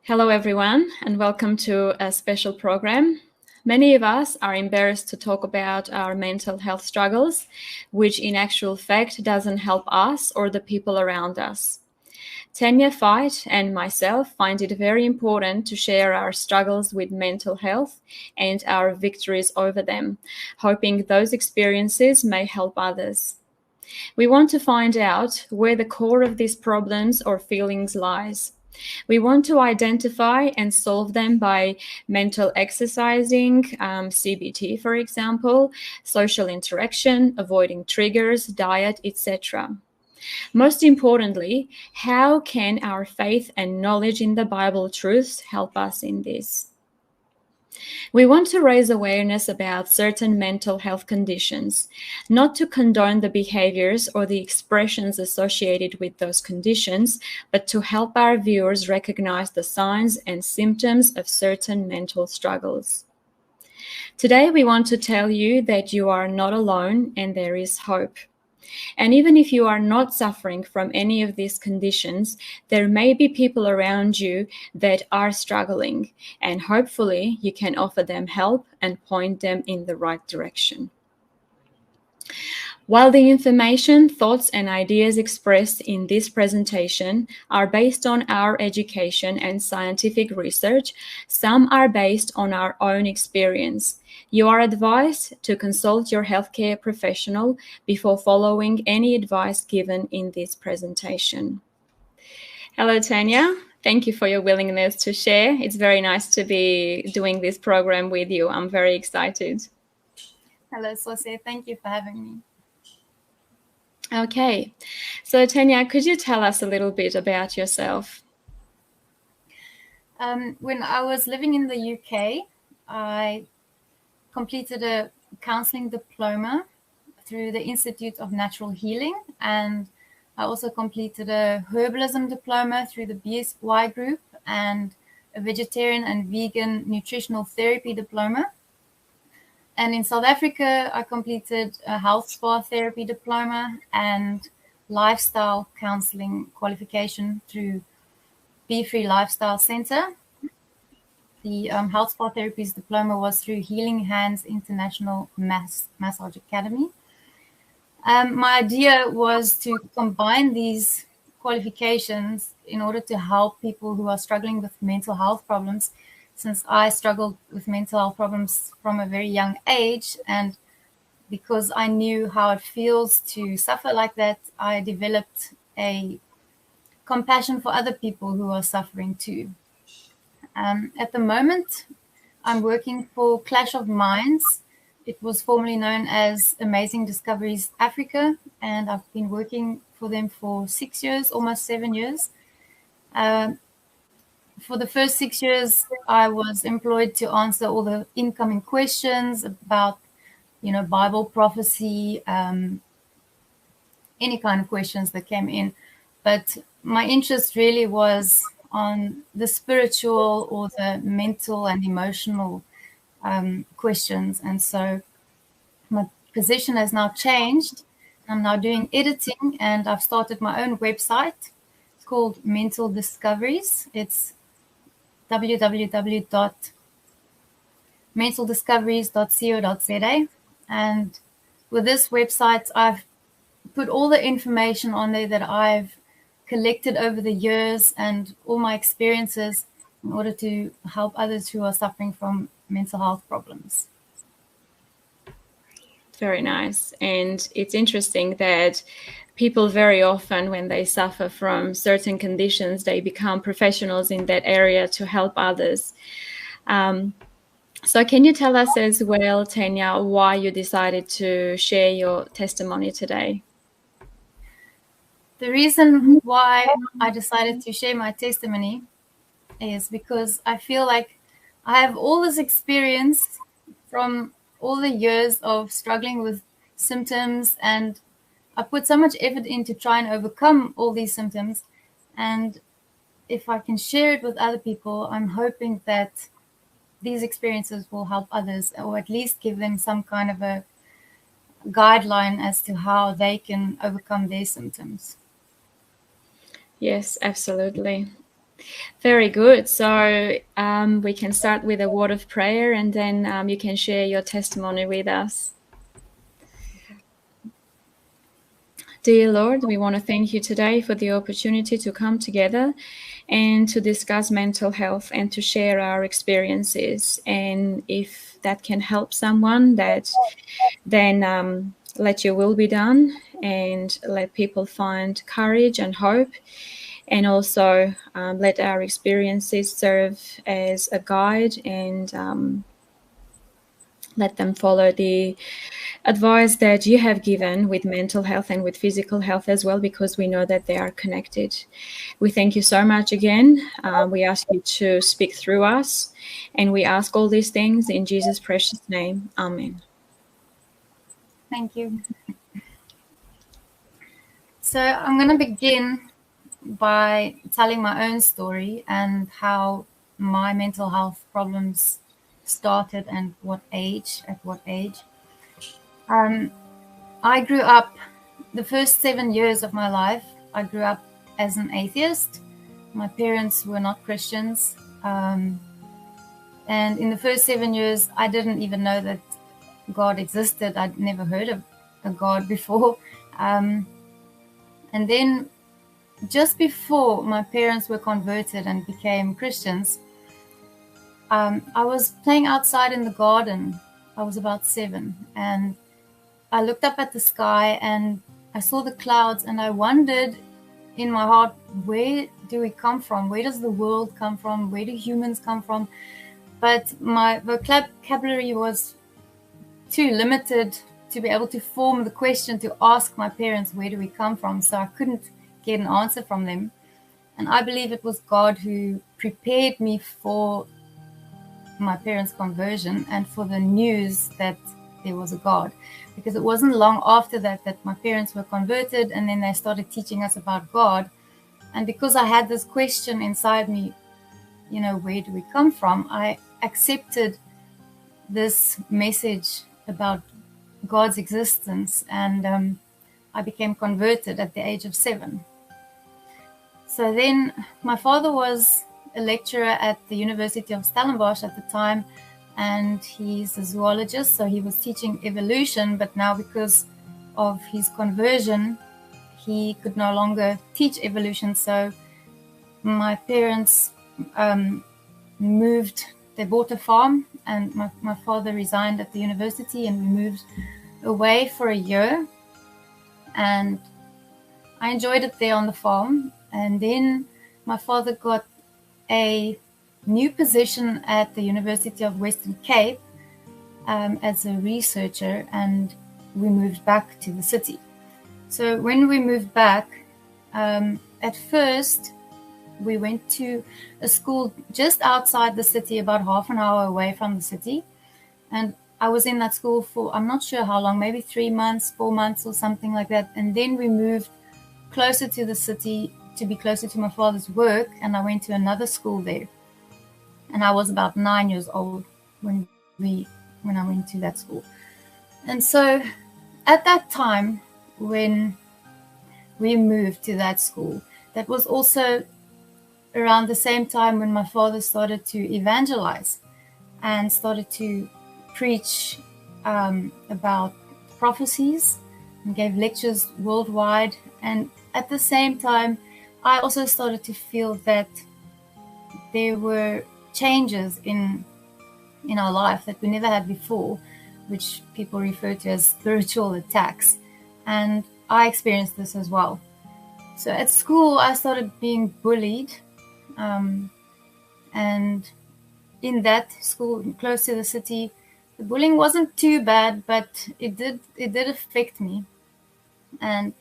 Hello, everyone, and welcome to a special program. Many of us are embarrassed to talk about our mental health struggles, which in actual fact doesn't help us or the people around us. Tanya Veith and myself find it very important to share our struggles with mental health and our victories over them, hoping those experiences may help others. We want to find out where the core of these problems or feelings lies. We want to identify and solve them by mental exercising, CBT, for example, social interaction, avoiding triggers, diet, etc. Most importantly, how can our faith and knowledge in the Bible truths help us in this? We want to raise awareness about certain mental health conditions, not to condone the behaviors or the expressions associated with those conditions, but to help our viewers recognize the signs and symptoms of certain mental struggles. Today, we want to tell you that you are not alone and there is hope. And even if you are not suffering from any of these conditions, there may be people around you that are struggling, and hopefully you can offer them help and point them in the right direction. While the information, thoughts, and ideas expressed in this presentation are based on our education and scientific research, some are based on our own experience. You are advised to consult your healthcare professional before following any advice given in this presentation. Hello, Tanya. Thank you for your willingness to share. It's very nice to be doing this program with you. I'm very excited. Hello, Sose. Thank you for having me. Okay. So, Tanya, could you tell us a little bit about yourself? When I was living in the UK, I completed a counseling diploma through the Institute of Natural Healing, and I also completed a herbalism diploma through the BSY group and a vegetarian and vegan nutritional therapy diploma. And in South Africa, I completed a health spa therapy diploma and lifestyle counseling qualification through Be Free Lifestyle Center. The health spa therapies diploma was through Healing Hands International Massage Academy. My idea was to combine these qualifications in order to help people who are struggling with mental health problems, since I struggled with mental health problems from a very young age. And because I knew how it feels to suffer like that, I developed a compassion for other people who are suffering too. At the moment, I'm working for ClashOfMinds. It was formerly known as Amazing Discoveries Africa, and I've been working for them for 6 years, almost 7 years. For the first 6 years, I was employed to answer all the incoming questions about, Bible prophecy, any kind of questions that came in. But my interest really was on the spiritual or the mental and emotional questions. And so my position has now changed. I'm now doing editing, and I've started my own website. It's called Mental Discoveries. It's www.mentaldiscoveries.co.za. And with this website, I've put all the information on there that I've collected over the years and all my experiences in order to help others who are suffering from mental health problems. Very nice. And it's interesting that people very often, when they suffer from certain conditions, they become professionals in that area to help others. So can you tell us as well, Tanya, why you decided to share your testimony today? The reason why I decided to share my testimony is because I feel like I have all this experience from all the years of struggling with symptoms, and I put so much effort into trying to overcome all these symptoms. And if I can share it with other people, I'm hoping that these experiences will help others, or at least give them some kind of a guideline as to how they can overcome their symptoms. Yes, absolutely. Very good. So we can start with a word of prayer, and then you can share your testimony with us. Dear Lord, we want to thank you today for the opportunity to come together and to discuss mental health and to share our experiences. And if that can help someone, then let your will be done and let people find courage and hope. And also let our experiences serve as a guide, and let them follow the advice that you have given with mental health and with physical health as well, because we know that they are connected. We thank you so much again. We ask you to speak through us, and we ask all these things in Jesus' precious name. Amen. Thank you. So I'm going to begin by telling my own story and how my mental health problems started and at what age. I grew up, the first 7 years of my life, I grew up as an atheist. My parents were not Christians. And in the first 7 years, I didn't even know that God existed. I'd never heard of a God before. And then just before my parents were converted and became Christians, I was playing outside in the garden. I was about 7, and I looked up at the sky and I saw the clouds, and I wondered in my heart, where do we come from? Where does the world come from? Where do humans come from? But my vocabulary was too limited to be able to form the question to ask my parents, where do we come from? So I couldn't get an answer from them. And I believe it was God who prepared me for my parents' conversion and for the news that there was a God. Because it wasn't long after that my parents were converted, and then they started teaching us about God. And because I had this question inside me, where do we come from? I accepted this message about God's existence, and I became converted at the age of 7. So then my father was a lecturer at the University of Stellenbosch at the time, and he's a zoologist, so he was teaching evolution, but now because of his conversion, he could no longer teach evolution. So my parents moved, they bought a farm, and my father resigned at the university, and we moved away for a year, and I enjoyed it there on the farm. And then my father got a new position at the University of Western Cape as a researcher, and we moved back to the city. So when we moved back, at first we went to a school just outside the city, about half an hour away from the city. And I was in that school for, I'm not sure how long, maybe 3 months, 4 months or something like that. And then we moved closer to the city to be closer to my father's work, and I went to another school there. And I was about 9 years old when I went to that school. And so at that time, when we moved to that school, that was also around the same time when my father started to evangelize and started to preach about prophecies and gave lectures worldwide. And at the same time, I also started to feel that there were changes in our life that we never had before, which people refer to as spiritual attacks. And I experienced this as well. So at school, I started being bullied. And in that school, close to the city, the bullying wasn't too bad, but it did affect me. And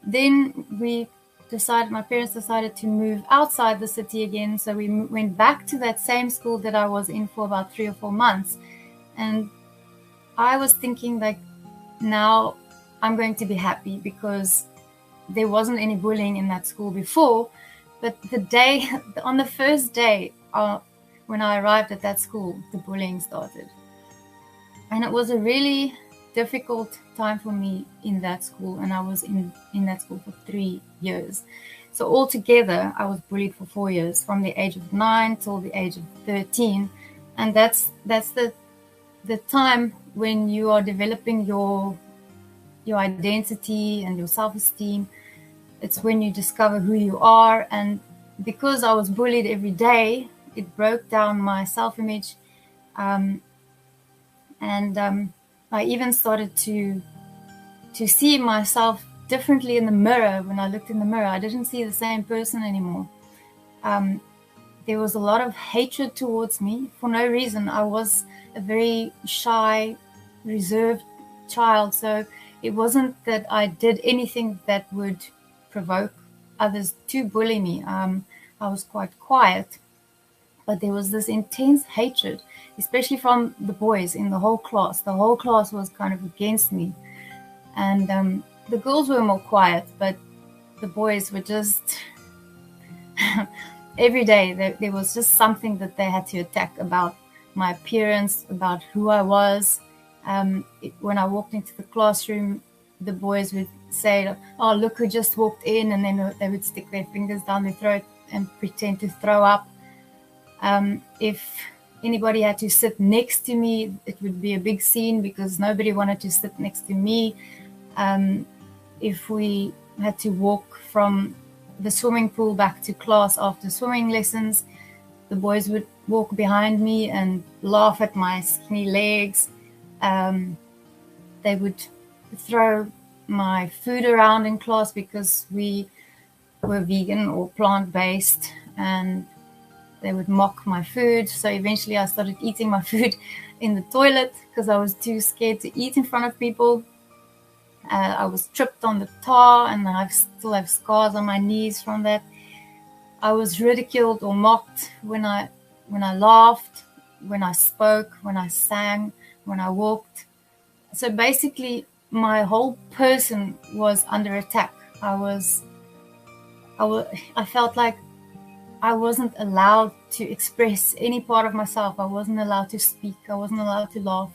then my parents decided to move outside the city again. So we went back to that same school that I was in for about 3 or 4 months. And I was thinking, like, now I'm going to be happy because there wasn't any bullying in that school before. But on the first day when I arrived at that school, the bullying started. And it was a really difficult time for me in that school. And I was in that school for 3 years. So altogether, I was bullied for 4 years, from the age of 9 till the age of 13. And that's the time when you are developing your identity and your self-esteem. It's when you discover who you are. And because I was bullied every day, it broke down my self-image. I even started to see myself differently in the mirror. When I looked in the mirror, I didn't see the same person anymore. There was a lot of hatred towards me for no reason. I was a very shy, reserved child, so it wasn't that I did anything that would provoke others to bully me. I was quite quiet, but there was this intense hatred, especially from the boys in the whole class. The whole class was kind of against me. And the girls were more quiet, but the boys were just... every day there was just something that they had to attack about my appearance, about who I was. When I walked into the classroom, the boys would say, "Oh, look who just walked in," and then they would stick their fingers down their throat and pretend to throw up. If anybody had to sit next to me, it would be a big scene because nobody wanted to sit next to me. If we had to walk from the swimming pool back to class after swimming lessons, the boys would walk behind me and laugh at my skinny legs. They would throw my food around in class because we were vegan or plant-based, and they would mock my food. So eventually I started eating my food in the toilet because I was too scared to eat in front of people. I was tripped on the tar, and I still have scars on my knees from that. I was ridiculed or mocked when I laughed, when I spoke, when I sang, when I walked. So basically, my whole person was under attack. I felt like I wasn't allowed to express any part of myself. I wasn't allowed to speak. I wasn't allowed to laugh.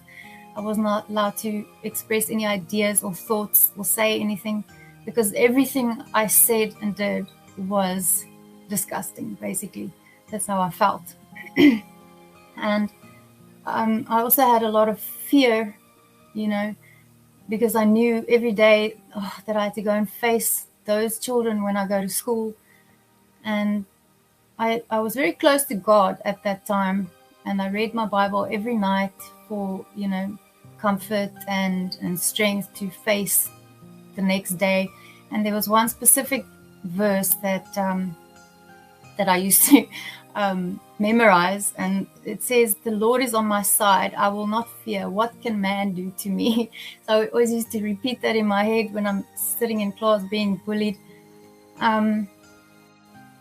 I was not allowed to express any ideas or thoughts or say anything, because everything I said and did was disgusting, basically. That's how I felt. And I also had a lot of fear, because I knew every day that I had to go and face those children when I go to school. And I was very close to God at that time, and I read my Bible every night for, comfort and strength to face the next day. And there was one specific verse that I used to memorize, and it says, "The Lord is on my side, I will not fear. What can man do to me?" So I always used to repeat that in my head when I'm sitting in class being bullied.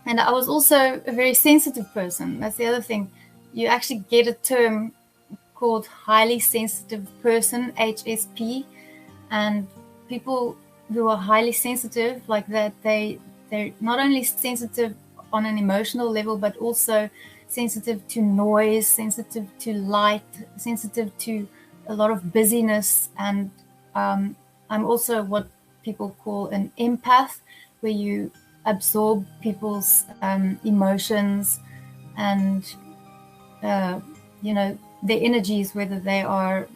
And I was also a very sensitive person. That's the other thing. You actually get a term called highly sensitive person, HSP, and people who are highly sensitive like that, they're not only sensitive on an emotional level, but also sensitive to noise, sensitive to light, sensitive to a lot of busyness. And I'm also what people call an empath, where you absorb people's emotions and their energies, whether they are,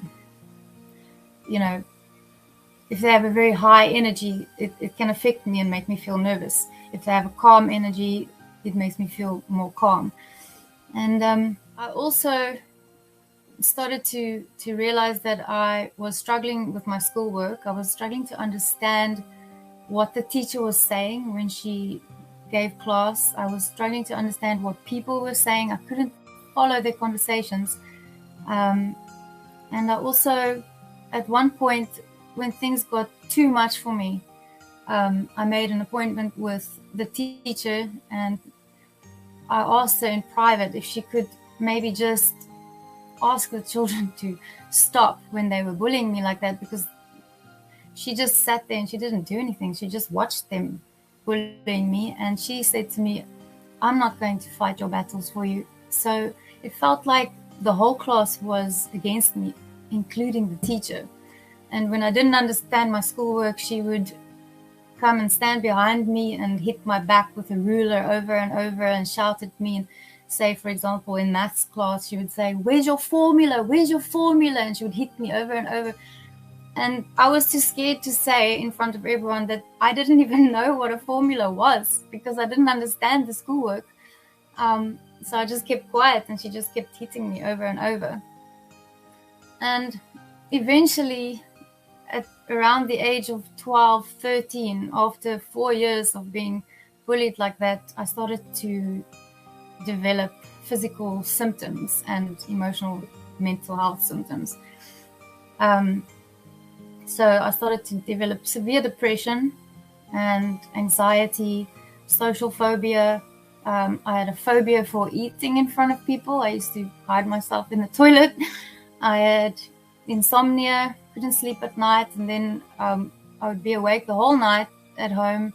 if they have a very high energy, it can affect me and make me feel nervous. If they have a calm energy, it makes me feel more calm. And I also started to realize that I was struggling with my schoolwork. I was struggling to understand what the teacher was saying when she gave class. I was struggling to understand what people were saying. I couldn't follow their conversations. And I also, at one point, when things got too much for me, I made an appointment with the teacher, and I asked her in private if she could maybe just ask the children to stop when they were bullying me like that, because she just sat there and she didn't do anything. She just watched them bullying me, and she said to me, "I'm not going to fight your battles for you." So it felt like the whole class was against me, including the teacher. And when I didn't understand my schoolwork, she would come and stand behind me and hit my back with a ruler over and over and shout at me. And say, for example, in maths class, she would say, "Where's your formula? Where's your formula?" And she would hit me over and over. And I was too scared to say in front of everyone that I didn't even know what a formula was, because I didn't understand the schoolwork. So I just kept quiet, and she just kept hitting me over and over. And eventually, at around the age of 12, 13, after 4 years of being bullied like that, I started to develop physical symptoms and emotional mental health symptoms. So I started to develop severe depression and anxiety, social phobia. I had a phobia for eating in front of people. I used to hide myself in the toilet. I had insomnia, couldn't sleep at night, and then I would be awake the whole night at home.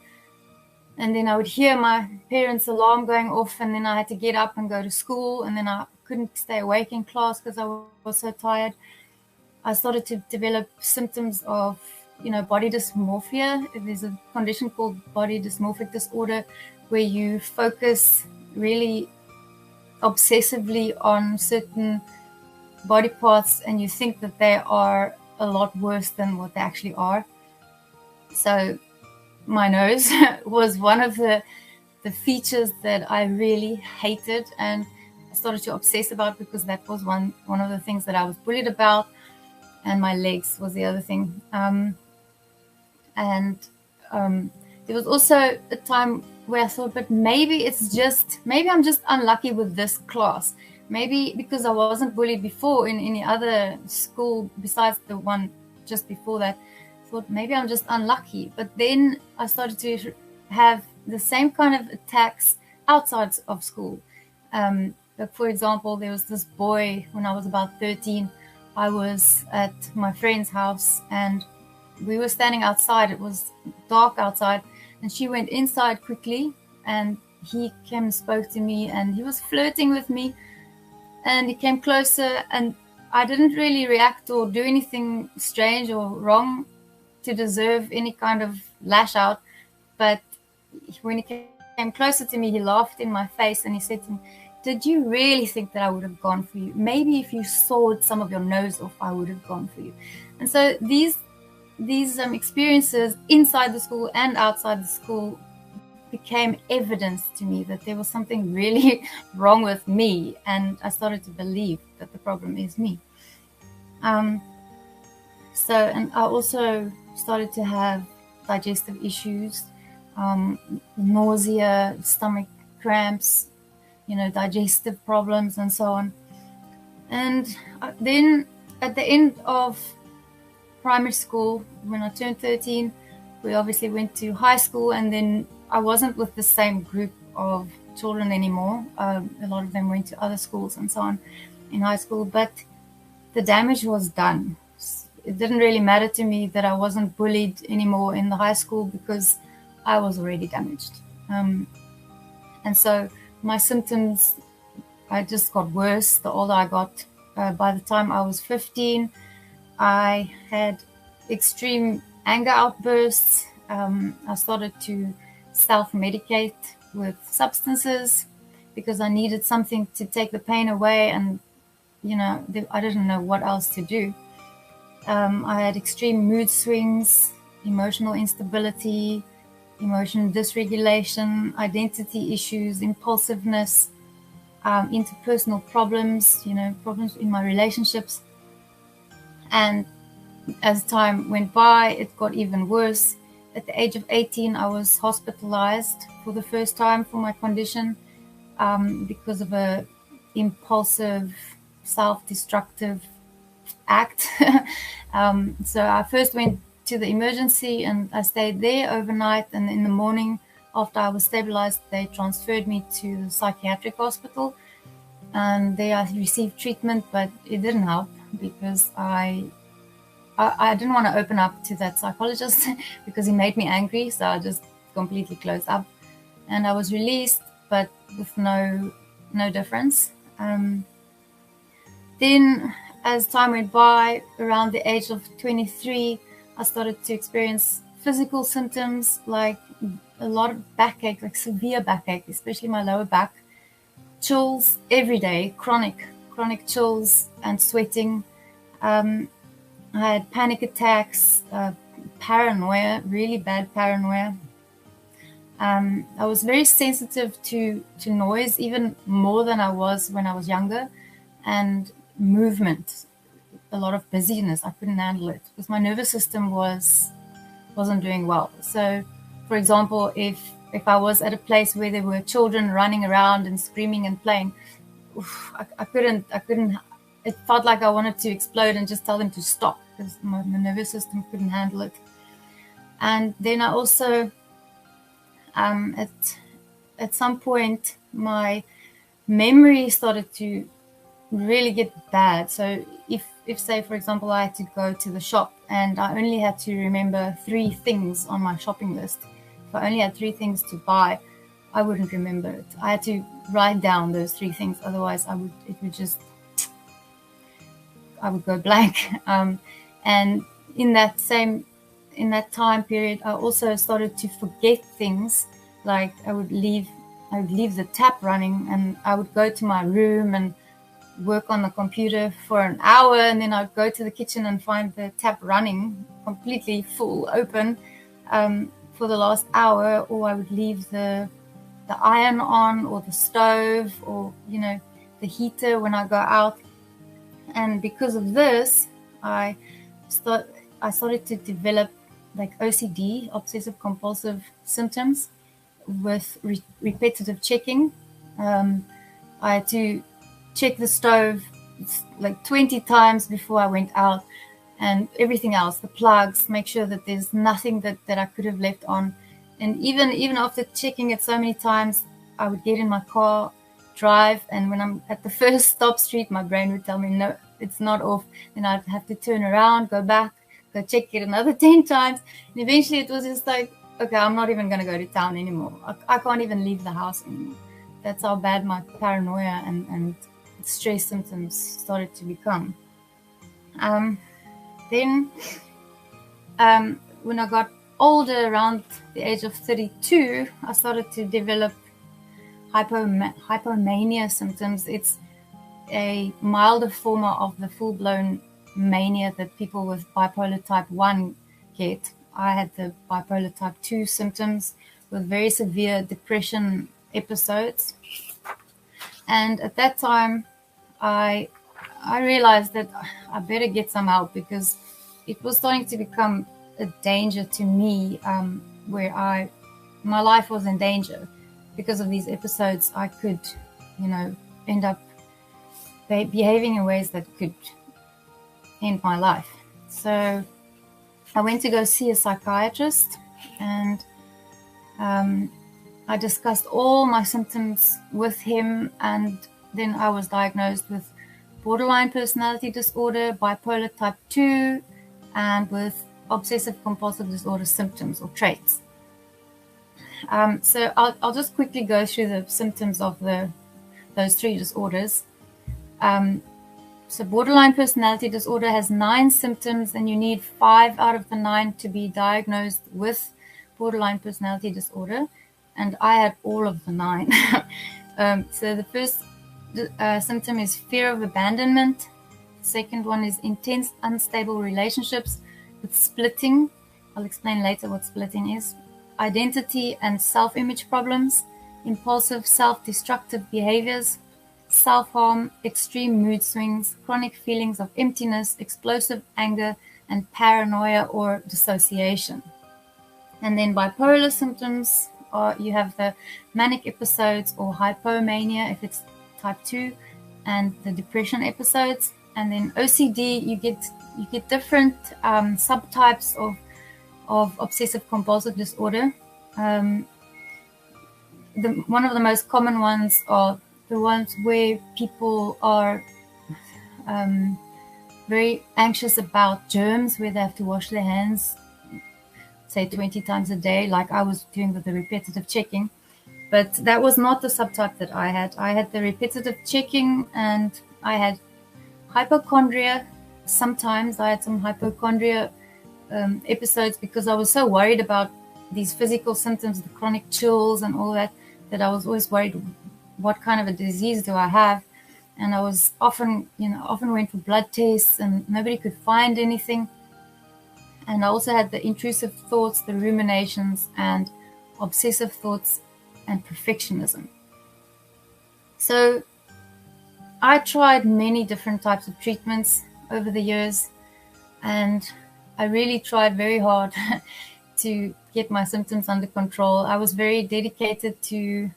And then I would hear my parents' alarm going off, and then I had to get up and go to school, and then I couldn't stay awake in class because I was so tired. I started to develop symptoms of, body dysmorphia. There's a condition called body dysmorphic disorder, where you focus really obsessively on certain body parts and you think that they are a lot worse than what they actually are. So my nose was one of the features that I really hated, and I started to obsess about, because that was one of the things that I was bullied about. And my legs was the other thing. There was also a time where I thought, but maybe I'm just unlucky with this class. Maybe because I wasn't bullied before in any other school besides the one just before that. I thought maybe I'm just unlucky. But then I started to have the same kind of attacks outside of school. Like, for example, there was this boy when I was about 13. I was at my friend's house and we were standing outside. It was dark outside, and she went inside quickly, and he came and spoke to me, and he was flirting with me, and he came closer, and I didn't really react or do anything strange or wrong to deserve any kind of lash out. But when he came closer to me, he laughed in my face and he said to me, "Did you really think that I would have gone for you? Maybe if you sawed some of your nose off, I would have gone for you." And so these experiences inside the school and outside the school became evidence to me that there was something really wrong with me, and I started to believe that the problem is me. And I also started to have digestive issues, nausea, stomach cramps, digestive problems and so on. And then at the end of primary school, when I turned 13, we obviously went to high school, and then I wasn't with the same group of children anymore. A lot of them went to other schools and so on in high school, but the damage was done. It didn't really matter to me that I wasn't bullied anymore in the high school, because I was already damaged. And so my symptoms, I just got worse the older I got. By the time I was 15, I had extreme anger outbursts. I started to self-medicate with substances because I needed something to take the pain away, and I didn't know what else to do. I had extreme mood swings, emotional instability, emotional dysregulation, identity issues, impulsiveness, interpersonal problems, problems in my relationships. And as time went by, it got even worse. At the age of 18, I was hospitalized for the first time for my condition because of a impulsive, self-destructive act. So I first went to the emergency and I stayed there overnight, and in the morning after I was stabilized, they transferred me to the psychiatric hospital, and there I received treatment, but it didn't help because I didn't want to open up to that psychologist because he made me angry, so I just completely closed up, and I was released, but with no difference. Then as time went by, around the age of 23, I started to experience physical symptoms like a lot of backache, like severe backache, especially my lower back, chills every day, chronic chills and sweating. I had panic attacks, paranoia, really bad paranoia. I was very sensitive to noise, even more than I was when I was younger, and movement, a lot of busyness. I couldn't handle it because my nervous system wasn't doing well. So, for example, if I was at a place where there were children running around and screaming and playing, I couldn't. It felt like I wanted to explode and just tell them to stop because my nervous system couldn't handle it. And then I also, at some point, my memory started to really get bad. So if say, for example, I had to go to the shop and I only had to remember 3 things on my shopping list, if I only had 3 things to buy, I wouldn't remember it. I had to write down those 3 things, otherwise I would go blank. And in that time period, I also started to forget things. Like I would leave the tap running, and I would go to my room and work on the computer for an hour, and then I'd go to the kitchen and find the tap running completely full open for the last hour, or I would leave the iron on, or the stove, or the heater when I go out. And because of this, I started to develop like OCD, obsessive compulsive symptoms, with repetitive checking. I had to check the stove like 20 times before I went out, and everything else, the plugs, make sure that there's nothing that I could have left on. And even after checking it so many times, I would get in my car, drive, and when I'm at the first stop street, my brain would tell me, no, it's not off. Then I'd have to turn around, go back, go check it another 10 times. And eventually it was just like, okay, I'm not even going to go to town anymore. I can't even leave the house anymore. That's how bad my paranoia and stress symptoms started to become. Then when I got older, around the age of 32, I started to develop hypomania symptoms. It's a milder form of the full-blown mania that people with bipolar type 1 get. I had the bipolar type 2 symptoms with very severe depression episodes. And at that time, I realized that I better get some help, because it was starting to become a danger to me, where my life was in danger. Because of these episodes, I could, end up behaving in ways that could end my life. So I went to go see a psychiatrist, and I discussed all my symptoms with him, and then I was diagnosed with borderline personality disorder, bipolar type 2, and with obsessive compulsive disorder symptoms or traits. So I'll just quickly go through the symptoms of those 3 disorders. So borderline personality disorder has 9 symptoms, and you need 5 out of the 9 to be diagnosed with borderline personality disorder. And I had all of the 9. So the first symptom is fear of abandonment. The second one is intense unstable relationships with splitting. I'll explain later what splitting is. Identity and self-image problems, impulsive self-destructive behaviors, self-harm, extreme mood swings, chronic feelings of emptiness, explosive anger, and paranoia or dissociation. And then bipolar symptoms are, you have the manic episodes or hypomania if it's type 2, and the depression episodes. And then OCD, you get different subtypes of obsessive compulsive disorder. One of the most common ones are the ones where people are very anxious about germs, where they have to wash their hands, say 20 times a day, like I was doing with the repetitive checking. But that was not the subtype that I had. I had the repetitive checking, and I had hypochondria. Sometimes I had some hypochondria episodes because I was so worried about these physical symptoms, the chronic chills and all that, that I was always worried, what kind of a disease do I have? And I was often went for blood tests and nobody could find anything. And I also had the intrusive thoughts, the ruminations, and obsessive thoughts and perfectionism. So I tried many different types of treatments over the years, and I really tried very hard to get my symptoms under control. I was very dedicated to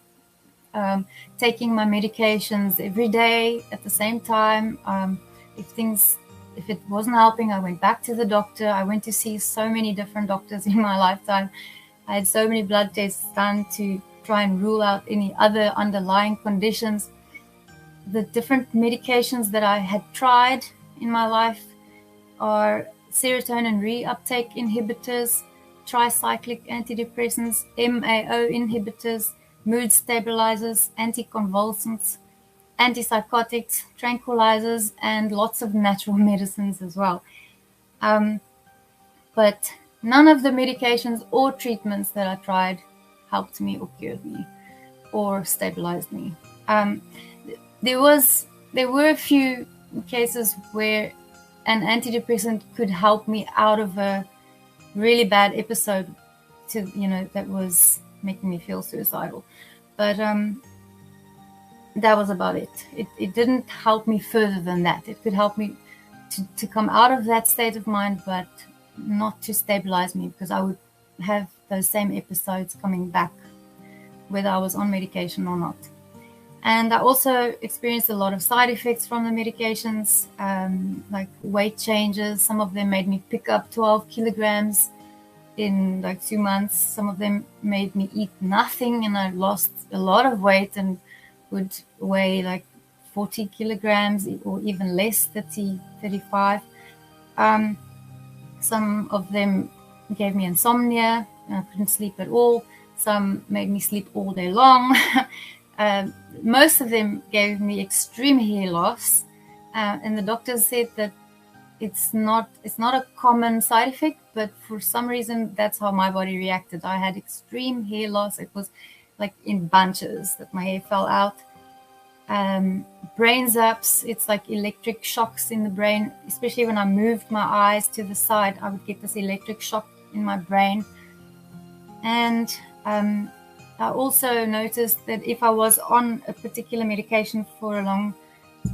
taking my medications every day at the same time. If it wasn't helping, I went back to the doctor. I went to see so many different doctors in my lifetime. I had so many blood tests done to try and rule out any other underlying conditions. The different medications that I had tried in my life are serotonin reuptake inhibitors, tricyclic antidepressants, MAO inhibitors, mood stabilizers, anticonvulsants, antipsychotics, tranquilizers, and lots of natural medicines as well. But none of the medications or treatments that I tried helped me or cured me or stabilized me. There were a few cases where an antidepressant could help me out of a really bad episode that was making me feel suicidal. But that was about it. It didn't help me further than that. It could help me to come out of that state of mind, but not to stabilize me, because I would have those same episodes coming back whether I was on medication or not. And I also experienced a lot of side effects from the medications, like weight changes. Some of them made me pick up 12 kilograms in like 2 months. Some of them made me eat nothing, and I lost a lot of weight and would weigh like 40 kilograms or even less, 30, 35. Some of them gave me insomnia, and I couldn't sleep at all. Some made me sleep all day long. Most of them gave me extreme hair loss, and the doctors said that it's not a common side effect, but for some reason that's how my body reacted. I had extreme hair loss. It was like in bunches that my hair fell out. Brain zaps, it's like electric shocks in the brain. Especially when I moved my eyes to the side, I would get this electric shock in my brain. And I also noticed that if I was on a particular medication for a long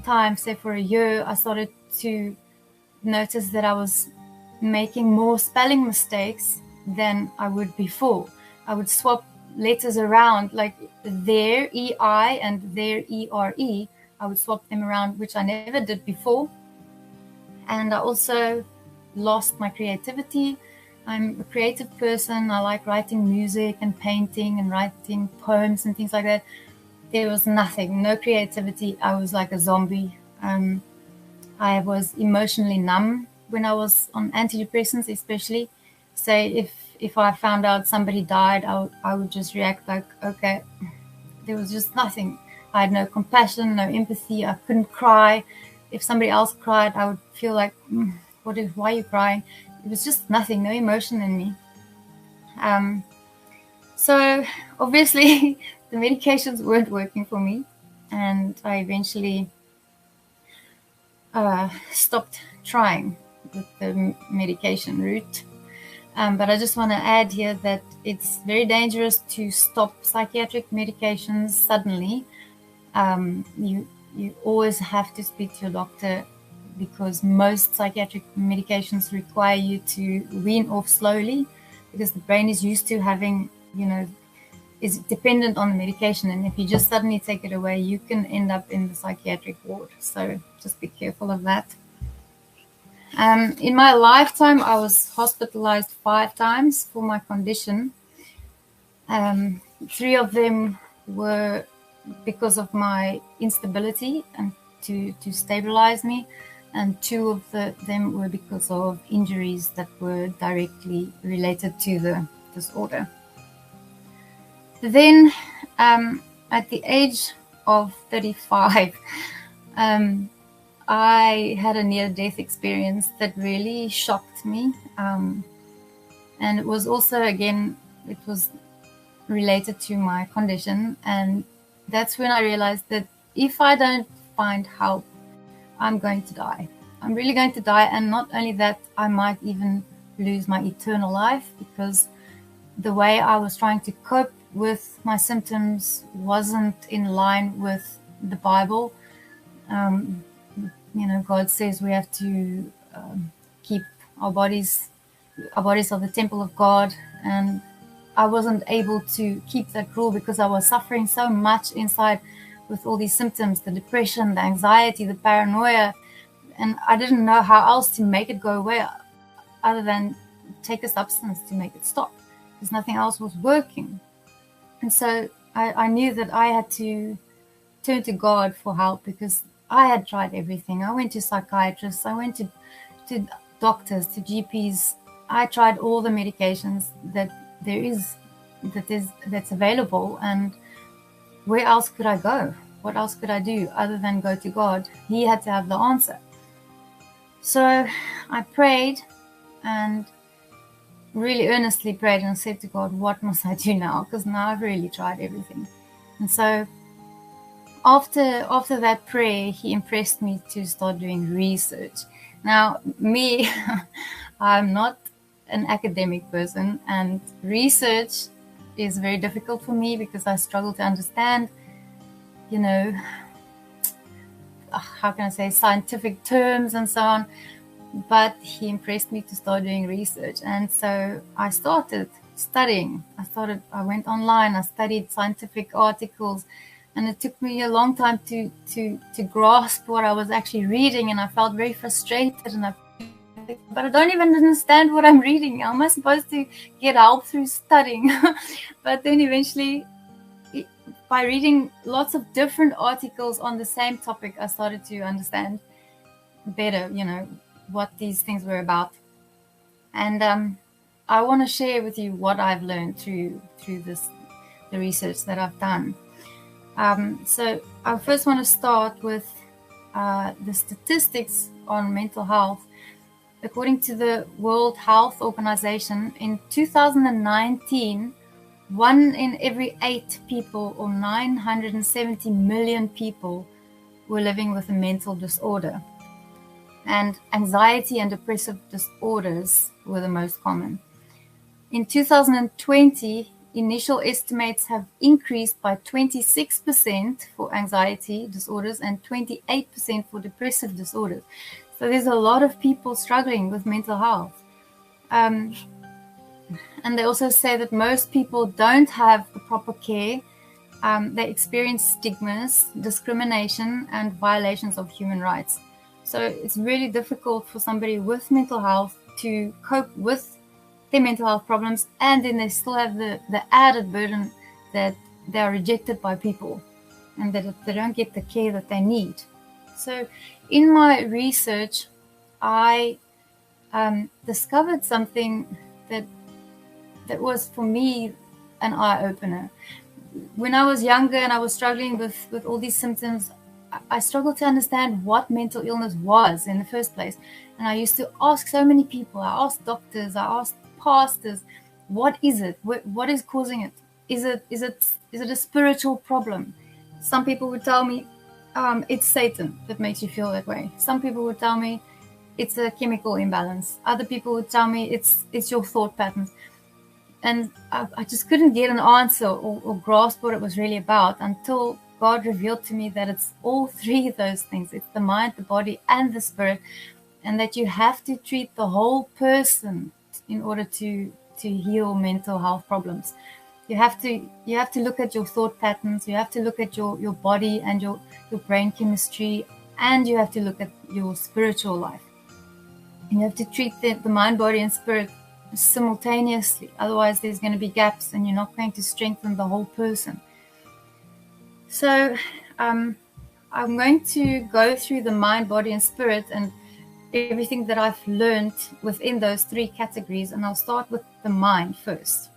time, say for a year, I started to notice that I was making more spelling mistakes than I would before. I would swap letters around, like their EI and their ERE. I would swap them around, which I never did before. And I also lost my creativity. I'm a creative person. I like writing music and painting and writing poems and things like that. There was nothing, no creativity. I was like a zombie. I was emotionally numb when I was on antidepressants, especially. Say if I found out somebody died, I would just react like, okay. There was just nothing. I had no compassion, no empathy. I couldn't cry. If somebody else cried, I would feel like, why are you crying? It was just nothing, no emotion in me. So obviously the medications weren't working for me, and I eventually stopped trying with the medication route. But I just want to add here that it's very dangerous to stop psychiatric medications suddenly. You always have to speak to your doctor, because most psychiatric medications require you to wean off slowly, because the brain is used to having, is dependent on the medication. And if you just suddenly take it away, you can end up in the psychiatric ward. So just be careful of that. In my lifetime, I was hospitalized 5 times for my condition. 3 of them were because of my instability and to stabilize me, and 2 of them were because of injuries that were directly related to the disorder. Then, at the age of 35, I had a near-death experience that really shocked me. And it was also, again, it was related to my condition. And that's when I realized that if I don't find help, I'm going to die. I'm really going to die. And not only that, I might even lose my eternal life, because the way I was trying to cope with my symptoms wasn't in line with the Bible. God says we have to keep our bodies are the temple of God, and I wasn't able to keep that rule because I was suffering so much inside with all these symptoms, the depression, the anxiety, the paranoia, and I didn't know how else to make it go away other than take a substance to make it stop, because nothing else was working. And so I knew that I had to turn to God for help, because I had tried everything. I went to psychiatrists, I went to doctors, to GPs. I tried all the medications that's available, and where else could I go? What else could I do other than go to God? He had to have the answer. So I prayed, and really earnestly prayed, and said to God, what must I do now? Because now I've really tried everything. And so after that prayer, he impressed me to start doing research. Now, me, I'm not an academic person, and research is very difficult for me because I struggle to understand, how can I say, scientific terms and so on. But he impressed me to start doing research. And so I started studying. I went online, I studied scientific articles, and it took me a long time to grasp what I was actually reading. And I felt very frustrated, but I don't even understand what I'm reading. How am I supposed to get help through studying? But then eventually, by reading lots of different articles on the same topic, I started to understand better, what these things were about. And I want to share with you what I've learned through the research that I've done. So I first want to start with the statistics on mental health. According to the World Health Organization, in 2019, 1 in every 8 people, or 970 million people, were living with a mental disorder. And anxiety and depressive disorders were the most common. In 2020, initial estimates have increased by 26% for anxiety disorders and 28% for depressive disorders. So there's a lot of people struggling with mental health. And they also say that most people don't have the proper care. They experience stigmas, discrimination, and violations of human rights. So it's really difficult for somebody with mental health to cope with their mental health problems, and then they still have the added burden that they are rejected by people and that they don't get the care that they need. So in my research, I discovered something that was, for me, an eye-opener. When I was younger and I was struggling with all these symptoms, I struggled to understand what mental illness was in the first place. And I used to ask so many people. I asked doctors, I asked pastors, what is it? What is causing it? Is it a spiritual problem? Some people would tell me it's Satan that makes you feel that way. Some people would tell me it's a chemical imbalance. Other people would tell me it's your thought patterns. And I just couldn't get an answer or grasp what it was really about until God revealed to me that it's all three of those things. It's the mind, the body, and the spirit, and that you have to treat the whole person in order to heal mental health problems. You have to look at your thought patterns. You have to look at your body and your brain chemistry, and you have to look at your spiritual life. And you have to treat the mind, body, and spirit simultaneously. Otherwise, there's going to be gaps, and you're not going to strengthen the whole person. So I'm going to go through the mind, body, and spirit, and everything that I've learned within those three categories. And I'll start with the mind first.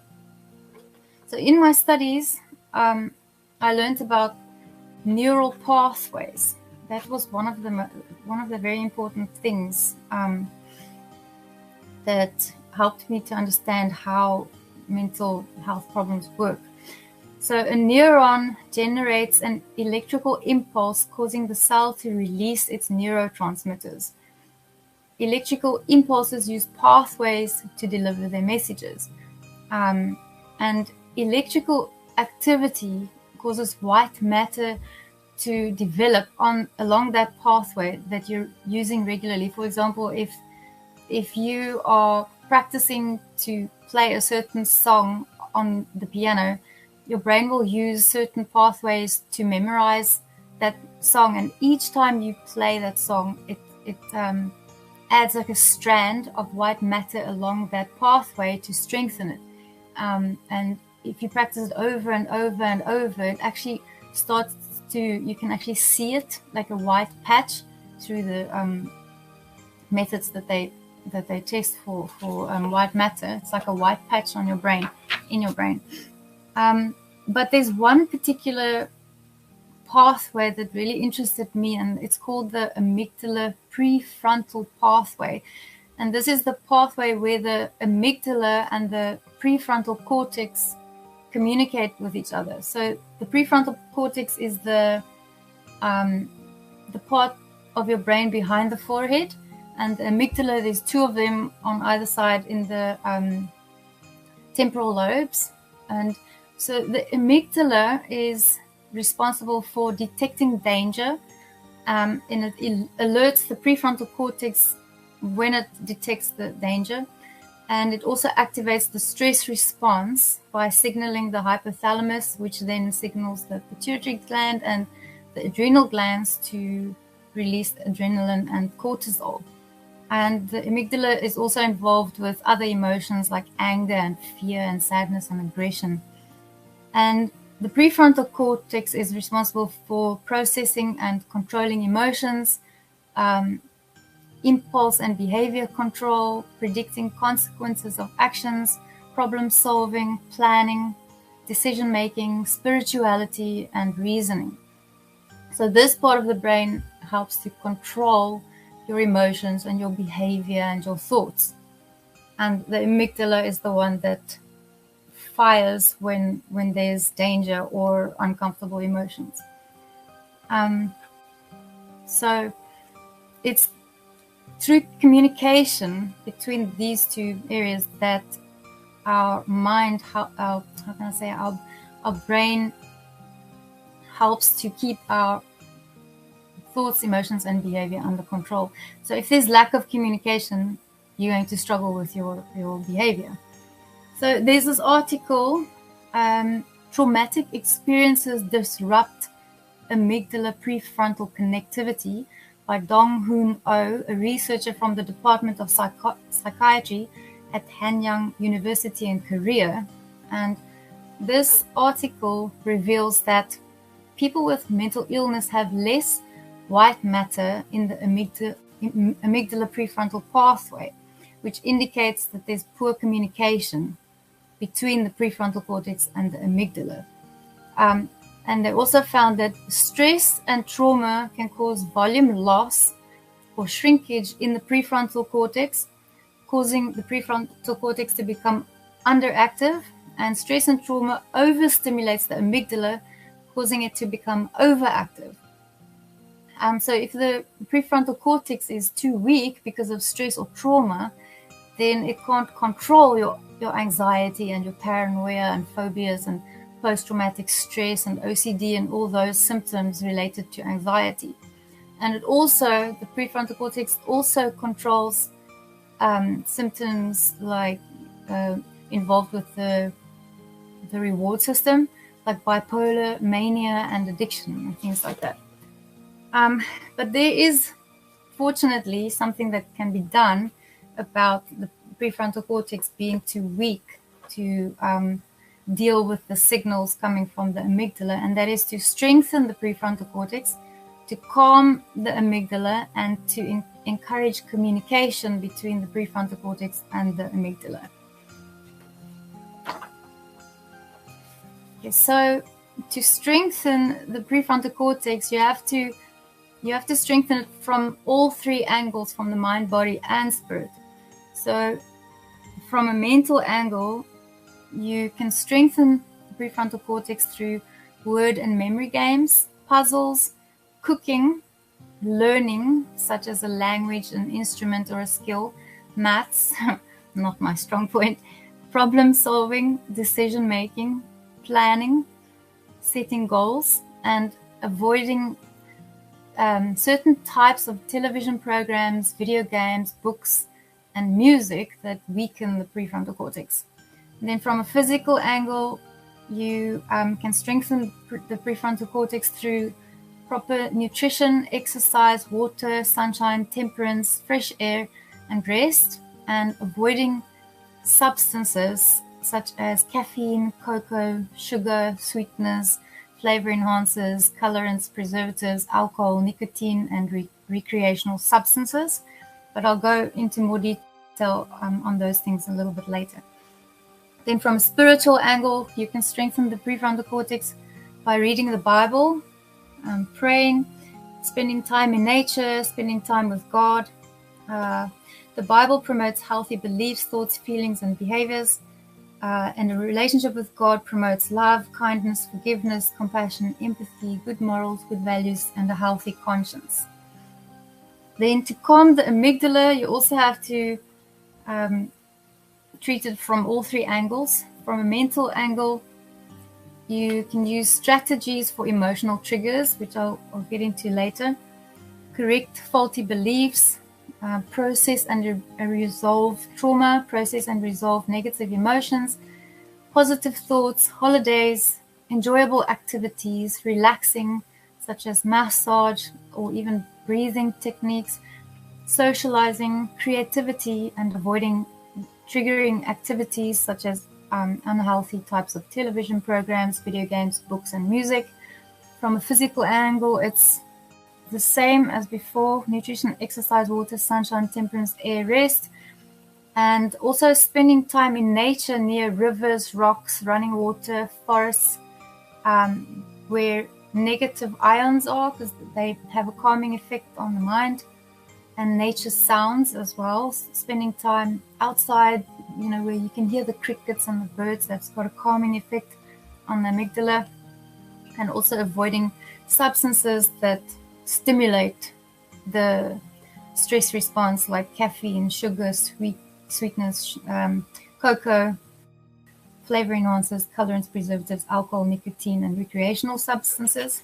So in my studies, I learned about neural pathways that was one of the very important things that helped me to understand how mental health problems work. So a neuron generates an electrical impulse causing the cell to release its neurotransmitters. Electrical impulses use pathways to deliver their messages. And electrical activity causes white matter to develop along that pathway that you're using regularly. For example, if you are practicing to play a certain song on the piano, your brain will use certain pathways to memorize that song, and each time you play that song, it adds like a strand of white matter along that pathway to strengthen it. And if you practice it over and over and over, it actually starts to, you can actually see it like a white patch through the methods that they test for white matter. It's like a white patch on your brain, in your brain. But there's one particular pathway that really interested me, and it's called the amygdala prefrontal pathway. And this is the pathway where the amygdala and the prefrontal cortex communicate with each other. So the prefrontal cortex is the part of your brain behind the forehead, and the amygdala, there's two of them on either side in the temporal lobes. And so the amygdala is responsible for detecting danger, and it alerts the prefrontal cortex when it detects the danger. And it also activates the stress response by signaling the hypothalamus, which then signals the pituitary gland and the adrenal glands to release adrenaline and cortisol. And the amygdala is also involved with other emotions like anger and fear and sadness and aggression. And the prefrontal cortex is responsible for processing and controlling emotions, impulse and behavior control, predicting consequences of actions, problem solving, planning, decision making, spirituality, and reasoning. So this part of the brain helps to control your emotions and your behavior and your thoughts. And the amygdala is the one that fires when there's danger or uncomfortable emotions. So it's through communication between these two areas that our mind, our brain helps to keep our thoughts, emotions, and behavior under control. So if there's lack of communication, you're going to struggle with your behavior. So there's this article, Traumatic Experiences Disrupt Amygdala Prefrontal Connectivity, by Dong Hoon Oh, a researcher from the Department of Psychiatry at Hanyang University in Korea. And this article reveals that people with mental illness have less white matter in the amygdala prefrontal pathway, which indicates that there's poor communication between the prefrontal cortex and the amygdala. And they also found that stress and trauma can cause volume loss or shrinkage in the prefrontal cortex, causing the prefrontal cortex to become underactive, and stress and trauma overstimulates the amygdala, causing it to become overactive. So if the prefrontal cortex is too weak because of stress or trauma, then it can't control your anxiety and your paranoia and phobias and post-traumatic stress and OCD and all those symptoms related to anxiety. And it also, the prefrontal cortex also controls symptoms like involved with the reward system, like bipolar, mania, and addiction, and things like that. But there is, fortunately, something that can be done about the prefrontal cortex being too weak to deal with the signals coming from the amygdala, and that is to strengthen the prefrontal cortex, to calm the amygdala, and to encourage communication between the prefrontal cortex and the amygdala. Okay, so to strengthen the prefrontal cortex, you have to you have to strengthen it from all three angles, from the mind, body, and spirit. So from a mental angle, you can strengthen the prefrontal cortex through word and memory games, puzzles, cooking, learning, such as a language, an instrument, or a skill, maths, not my strong point, problem solving, decision making, planning, setting goals, and avoiding certain types of television programs, video games, books, and music that weaken the prefrontal cortex. And then from a physical angle, you can strengthen the prefrontal cortex through proper nutrition, exercise, water, sunshine, temperance, fresh air, and rest, and avoiding substances such as caffeine, cocoa, sugar, sweeteners, flavor enhancers, colorants, preservatives, alcohol, nicotine, and recreational substances. But I'll go into more detail on those things a little bit later. Then from a spiritual angle, you can strengthen the prefrontal cortex by reading the Bible, praying, spending time in nature, spending time with God. The Bible promotes healthy beliefs, thoughts, feelings, and behaviors. And a relationship with God promotes love, kindness, forgiveness, compassion, empathy, good morals, good values, and a healthy conscience. Then to calm the amygdala, you also have to treat it from all three angles. From a mental angle, you can use strategies for emotional triggers, which I'll get into later. Correct faulty beliefs, process and resolve trauma, process and resolve negative emotions, positive thoughts, holidays, enjoyable activities, relaxing, such as massage or even breathing techniques, socializing, creativity, and avoiding triggering activities such as unhealthy types of television programs, video games, books, and music. From a physical angle, it's the same as before: nutrition, exercise, water, sunshine, temperance, air, rest, and also spending time in nature near rivers, rocks, running water, forests, where negative ions are, because they have a calming effect on the mind, and nature sounds as well. Spending time outside, where you can hear the crickets and the birds, that's got a calming effect on the amygdala. And also avoiding substances that stimulate the stress response, like caffeine, sugar, sweetness, cocoa, flavor enhancers, colorants, preservatives, alcohol, nicotine, and recreational substances.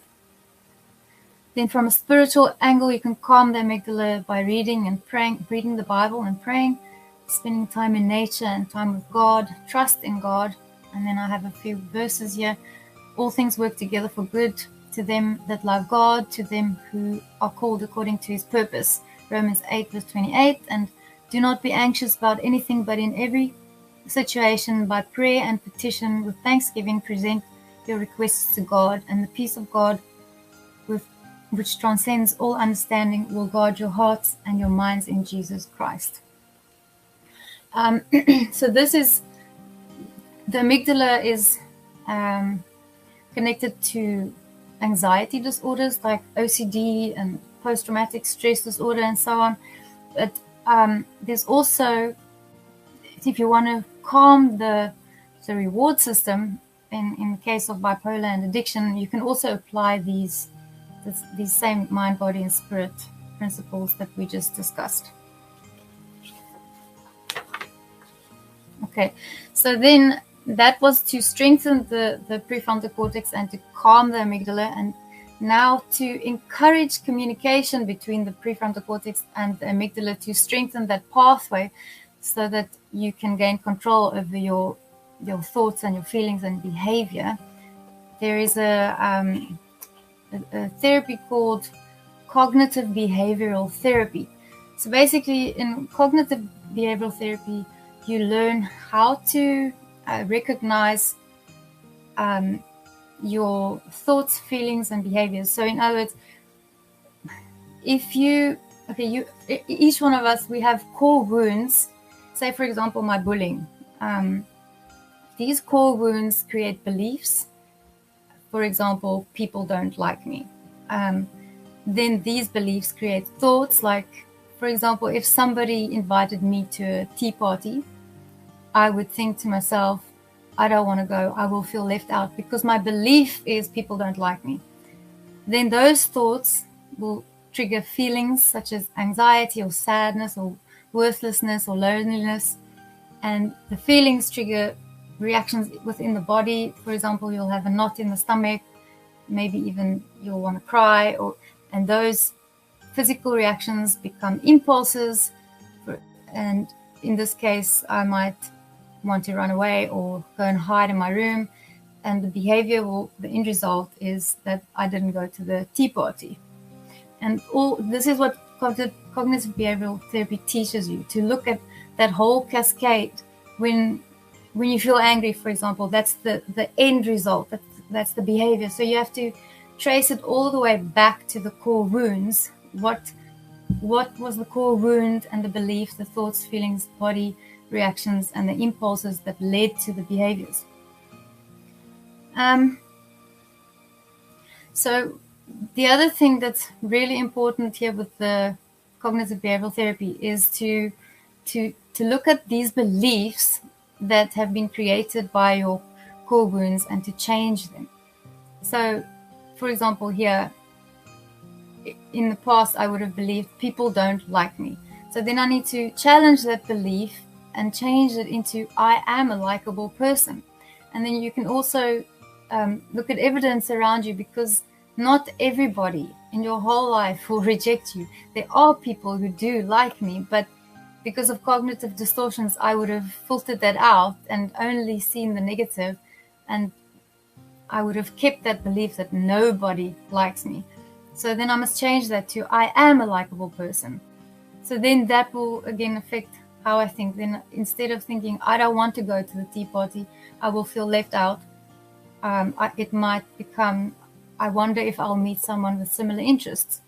Then from a spiritual angle, you can calm the amygdala by reading and praying, reading the Bible and praying, spending time in nature and time with God, trust in God. And then I have a few verses here. All things work together for good to them that love God, to them who are called according to his purpose. Romans 8 verse 28. And do not be anxious about anything, but in every situation by prayer and petition with thanksgiving present your requests to God, and the peace of God, which transcends all understanding, will guard your hearts and your minds in Jesus Christ. So this is, the amygdala is connected to anxiety disorders like OCD and post-traumatic stress disorder and so on. But there's also, if you want to calm the reward system in case of bipolar and addiction, you can also apply these same mind, body, and spirit principles that we just discussed. Okay, so then that was to strengthen the prefrontal cortex and to calm the amygdala, and now to encourage communication between the prefrontal cortex and the amygdala to strengthen that pathway so that you can gain control over your thoughts and your feelings and behavior. There is a therapy called cognitive behavioral therapy. So basically, in cognitive behavioral therapy, you learn how to recognize your thoughts, feelings, and behaviors. So in other words, if each one of us, we have core wounds. Say, for example, my bullying. These core wounds create beliefs. For example, people don't like me. then these beliefs create thoughts like, for example, if somebody invited me to a tea party, I would think to myself, I don't want to go. I will feel left out because my belief is people don't like me. Then those thoughts will trigger feelings such as anxiety or sadness or worthlessness or loneliness. And the feelings trigger reactions within the body. For example, you'll have a knot in the stomach, maybe even you'll want to cry, and those physical reactions become impulses. And in this case, I might want to run away or go and hide in my room. And the behavior the end result is that I didn't go to the tea party. And this is what cognitive behavioral therapy teaches you, to look at that whole cascade. When you feel angry, for example, that's the end result. That's the behavior. So you have to trace it all the way back to the core wounds. What was the core wound and the beliefs, the thoughts, feelings, body reactions, and the impulses that led to the behaviors. So the other thing that's really important here with the cognitive behavioral therapy is to look at these beliefs that have been created by your core wounds and to change them. So, for example, here, in the past, I would have believed people don't like me. So then I need to challenge that belief and change it into I am a likable person. And then you can also look at evidence around you, because not everybody in your whole life will reject you. There are people who do like me, but because of cognitive distortions, I would have filtered that out and only seen the negative, and I would have kept that belief that nobody likes me. So then I must change that to I am a likable person. So then that will again affect how I think. Then instead of thinking I don't want to go to the tea party, I will feel left out. It might become I wonder if I'll meet someone with similar interests.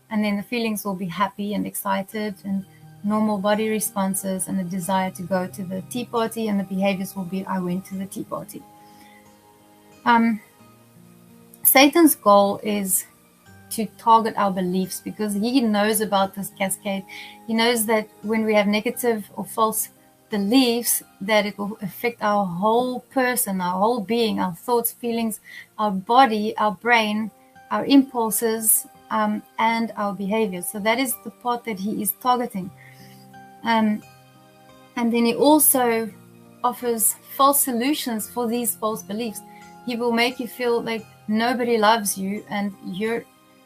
And then the feelings will be happy and excited and normal body responses and a desire to go to the tea party, and the behaviors will be I went to the tea party. Satan's goal is to target our beliefs, because he knows about this cascade. He knows that when we have negative or false beliefs, that it will affect our whole person, our whole being, our thoughts, feelings, our body, our brain, our impulses, and our behaviors. So that is the part that he is targeting. And then he also offers false solutions for these false beliefs. He will make you feel like nobody loves you and you're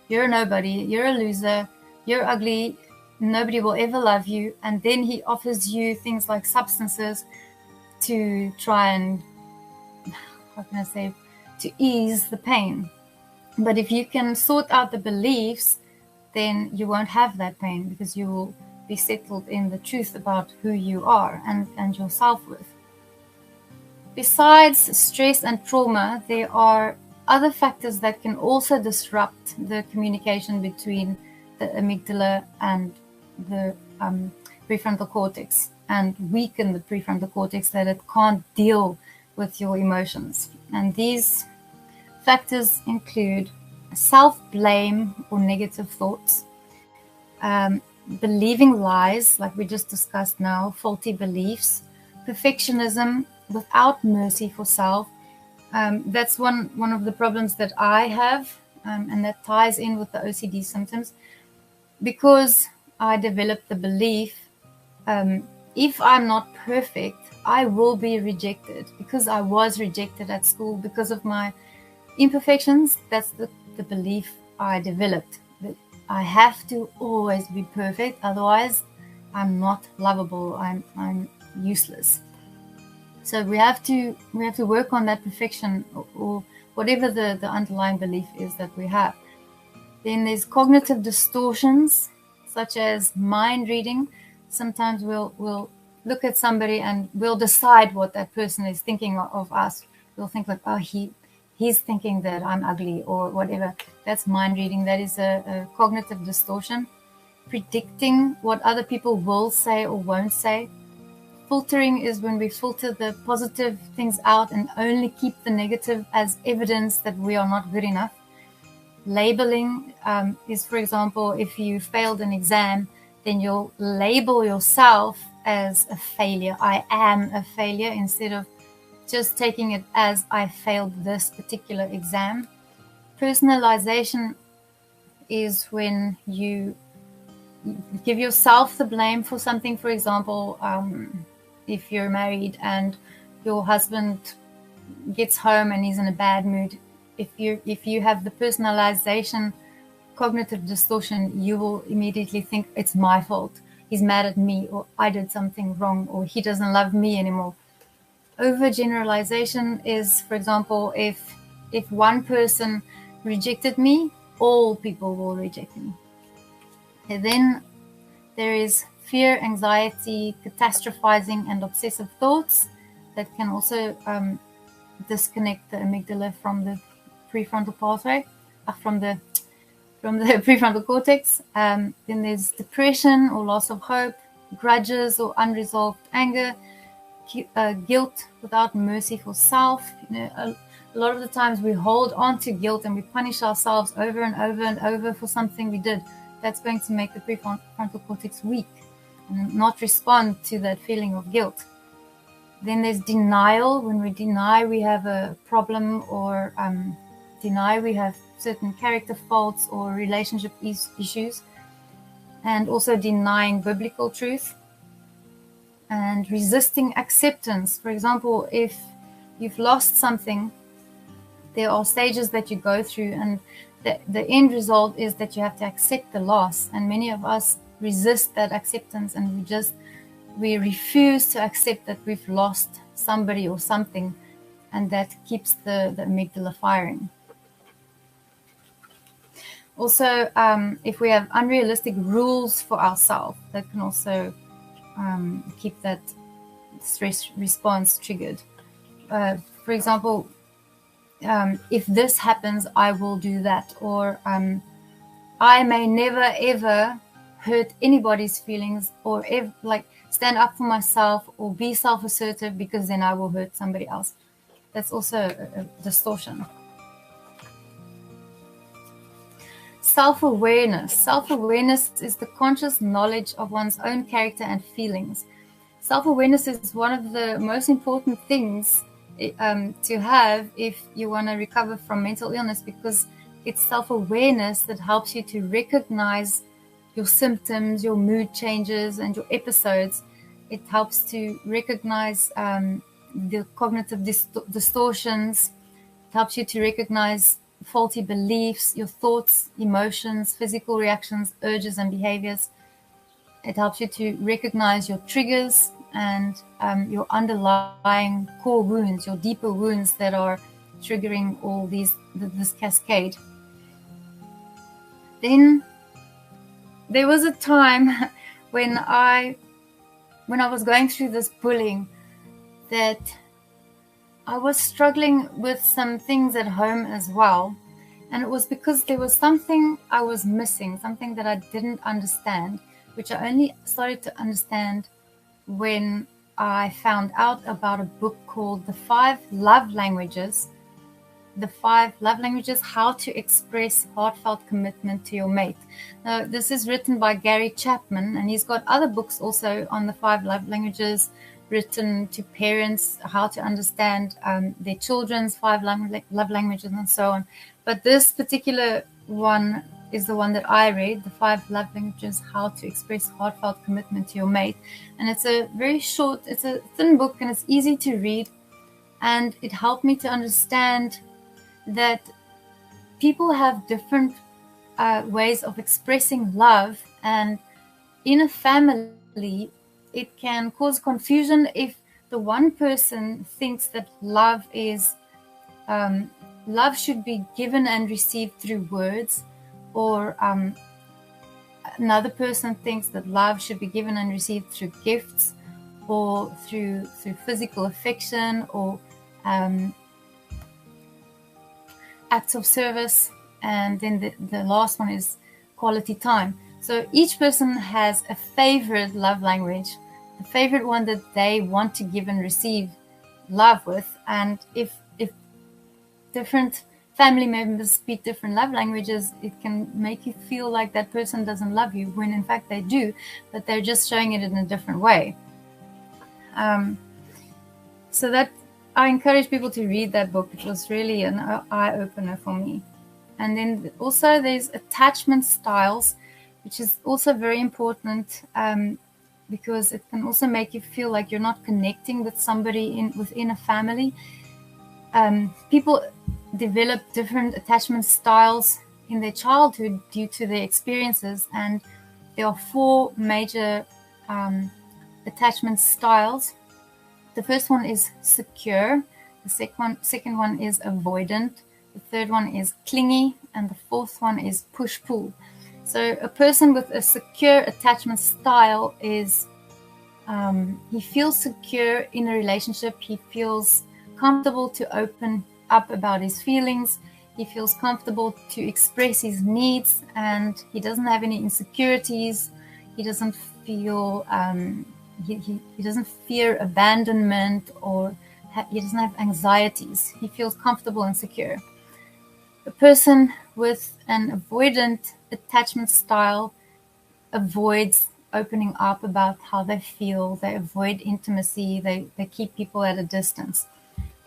nobody, you're a loser, you're ugly, nobody will ever love you. And then he offers you things like substances to try and, to ease the pain. But if you can sort out the beliefs, then you won't have that pain, because you will be settled in the truth about who you are and your self-worth. Besides stress and trauma, there are other factors that can also disrupt the communication between the amygdala and the prefrontal cortex and weaken the prefrontal cortex, that it can't deal with your emotions. And these factors include self-blame or negative thoughts, believing lies, like we just discussed now, faulty beliefs, perfectionism without mercy for self. That's one of the problems that I have, and that ties in with the OCD symptoms, because I developed the belief, if I'm not perfect, I will be rejected, because I was rejected at school because of my imperfections. That's the belief I developed, that I have to always be perfect, otherwise I'm not lovable, I'm useless. So we have to work on that perfection, or whatever the underlying belief is that we have. Then there's cognitive distortions, such as mind reading. Sometimes we'll look at somebody and we'll decide what that person is thinking of us. We'll think like, oh, he's thinking that I'm ugly or whatever. That's mind reading. That is a cognitive distortion. Predicting what other people will say or won't say. Filtering is when we filter the positive things out and only keep the negative as evidence that we are not good enough. Labeling is, for example, if you failed an exam, then you'll label yourself as a failure. I am a failure, instead of just taking it as I failed this particular exam. Personalization is when you give yourself the blame for something. For example, if you're married and your husband gets home and he's in a bad mood, if you have the personalization cognitive distortion, you will immediately think it's my fault. He's mad at me, or I did something wrong, or he doesn't love me anymore. Overgeneralization is, for example, if one person rejected me, all people will reject me. And then there is fear, anxiety, catastrophizing, and obsessive thoughts that can also disconnect the amygdala from the prefrontal pathway, from the prefrontal cortex. Then there's depression or loss of hope, grudges or unresolved anger, guilt without mercy for self. A lot of the times we hold on to guilt and we punish ourselves over and over and over for something we did. That's going to make the prefrontal cortex weak and not respond to that feeling of guilt. Then there's denial, when we deny we have a problem, or deny we have certain character faults or relationship issues, and also denying biblical truth. And resisting acceptance. For example, if you've lost something, there are stages that you go through, and the end result is that you have to accept the loss. And many of us resist that acceptance, and we refuse to accept that we've lost somebody or something, and that keeps the amygdala firing. Also, if we have unrealistic rules for ourselves, that can also keep that stress response triggered. For example, if this happens, I will do that, or I may never ever hurt anybody's feelings, or stand up for myself, or be self-assertive, because then I will hurt somebody else. That's also a distortion. Self-awareness. Self-awareness is the conscious knowledge of one's own character and feelings. Self-awareness is one of the most important things to have if you want to recover from mental illness, because it's self-awareness that helps you to recognize your symptoms, your mood changes, and your episodes. It helps to recognize the cognitive distortions. It helps you to recognize faulty beliefs, your thoughts, emotions, physical reactions, urges, and behaviors. It helps you to recognize your triggers and your underlying core wounds, your deeper wounds that are triggering all this cascade. Then there was a time when I was going through this bullying that I was struggling with some things at home as well. And it was because there was something I was missing, something that I didn't understand, which I only started to understand when I found out about a book called The 5 Love Languages. The 5 Love Languages, How to Express Heartfelt Commitment to Your Mate. Now, this is written by Gary Chapman, and he's got other books also on the 5 Love Languages, written to parents, how to understand their children's 5 love languages and so on. But this particular one is the one that I read, The 5 Love Languages, How to Express Heartfelt Commitment to Your Mate. And it's a very short, it's a thin book, and it's easy to read. And it helped me to understand that people have different ways of expressing love. And in a family, it can cause confusion if the one person thinks that love should be given and received through words, or another person thinks that love should be given and received through gifts, or through physical affection, or acts of service. And then the last one is quality time. So each person has a favorite love language, a favorite one that they want to give and receive love with. And if different family members speak different love languages, it can make you feel like that person doesn't love you, when in fact they do, but they're just showing it in a different way. So that I encourage people to read that book. It was really an eye-opener for me. And then also there's attachment styles, which is also very important, because it can also make you feel like you're not connecting with somebody within a family. People develop different attachment styles in their childhood due to their experiences, and there are 4 major attachment styles. The first one is secure, the second one is avoidant, the third one is clingy, and the fourth one is push-pull. So a person with a secure attachment style is, he feels secure in a relationship, he feels comfortable to open up about his feelings, he feels comfortable to express his needs, and he doesn't have any insecurities, he doesn't feel, he doesn't fear abandonment, or he doesn't have anxieties, he feels comfortable and secure. A person with an avoidant attachment style avoids opening up about how they feel, they avoid intimacy, they keep people at a distance.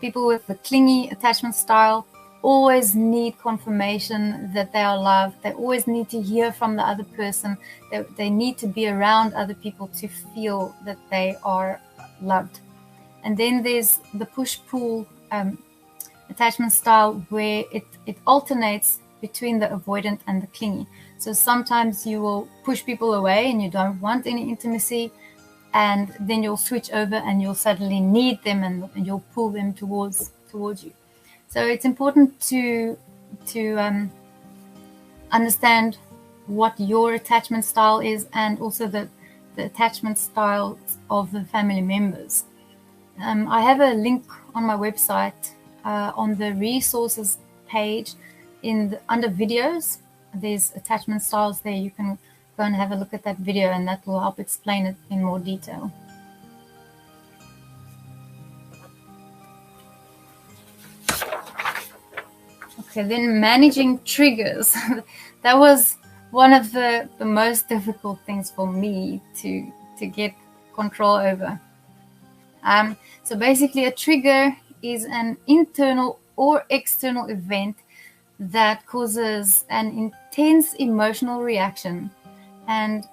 People with the clingy attachment style always need confirmation that they are loved. They always need to hear from the other person. They need to be around other people to feel that they are loved. And then there's the push-pull attachment style, where it alternates between the avoidant and the clingy. So sometimes you will push people away and you don't want any intimacy, and then you'll switch over and you'll suddenly need them, and you'll pull them towards you. So it's important to understand what your attachment style is, and also the attachment styles of the family members. I have a link on my website on the resources page under videos. There's attachment styles there. You can go and have a look at that video, and that will help explain it in more detail. Okay, then managing triggers. That was one of the most difficult things for me to get control over. So basically, a trigger is an internal or external event that causes an intense emotional reaction, and